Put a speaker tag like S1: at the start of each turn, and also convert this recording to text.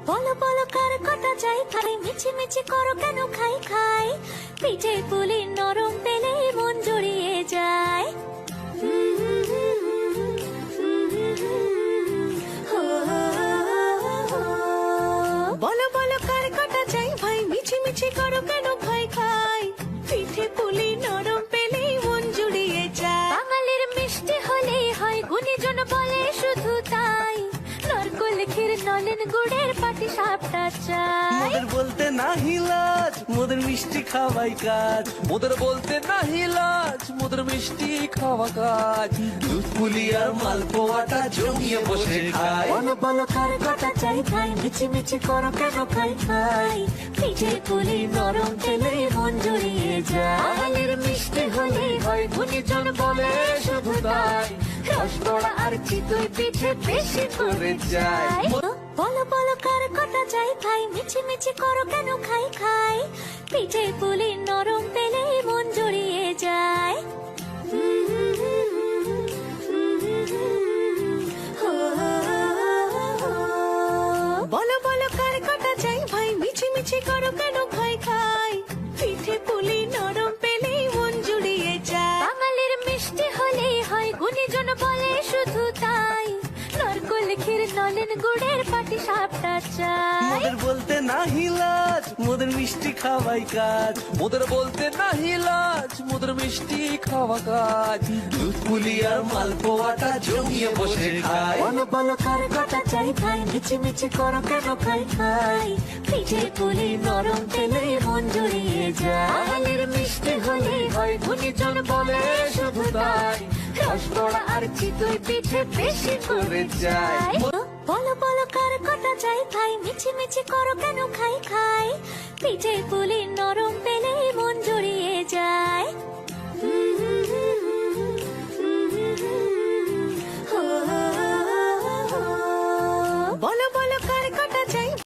S1: বলো বলো কার কটা চাই খাই, মিছি মিছি করো কেন খাই খাই, পিঠে পুলি নরম পেলে মন জড়িয়ে যায়। বলো বলো কার কটা চাই ভাই, মিছি মিছি করো কেন খাই খাই, পিঠে পুলি নরম পেলে মন জুড়িয়ে যায়। বাঙালির মিষ্টি হলেই হয়, গুণীজন বলে শুধু তাই, নারকোল ক্ষীর নলেন গুড়ের পাটি সাপটা চাই।
S2: মোদের বলতে নাহি লাজ, মোদের মিষ্টি খাওয়াই কাজ। মোদের বলতে নাহি লাজ, মোদের মিষ্টি খাওয়া কাজ। দুধ পুলি আর মালপোয়াটা জমিয়ে বসে খায়।
S1: বলো বলো কার কটা চাই খাই, মিছি মিছি করো কেন খাই খাই, পিঠে পুলি নরম পেলে মন জড়িয়ে যায়। বাঙালির মিষ্টি হলেই হয়, গুণীজন বলে শুধু তাই, রসগোড়া আর চিতই পিঠে বেশি করে যায়। বলো বলো কার কটা চাই খাই, মিছি মিছি করো কেন খাই খাই, পিঠে পুলি নরম পেলে মন জড়িয়ে যায়। বলো বলো কার কটা চাই ভাই, মিছি মিছি করো কেন খাই খাই, পিঠে পুলি নরম পেলে মন জুড়িয়ে যায়। বাঙালির মিষ্টি হলেই হয়, গুণীজন বলে শুধু তাই, নারকোল ক্ষীর নলেন গুড়ের পাটি সাপটা চাই।
S2: মোদের বলতে নাহি লাজ, মোদের মিষ্টি খাওয়াই কাজ। মোদের বলতে নাহি লাজ, মোদের মিষ্টি খাওয়া কাজ। দুধ পুলি আর মালপোয়াটা জমিয়ে বসে খায়।
S1: বলো বলো কার কটা চাই খাই, মিছি মিছি করো কেন খাই খাই, পিঠে পুলি নরম পেলে মন জড়িয়ে যায়। বাঙালির মিষ্টি হলেই হয়, গুণীজন বলে শুধু তাই, রসগোড়া আর চিতই পিঠে বেশি করে যায়। বলো বলো কার কটা চাই খাই, মিছি মিছি করো কেন খাই খাই, পিঠে পুলি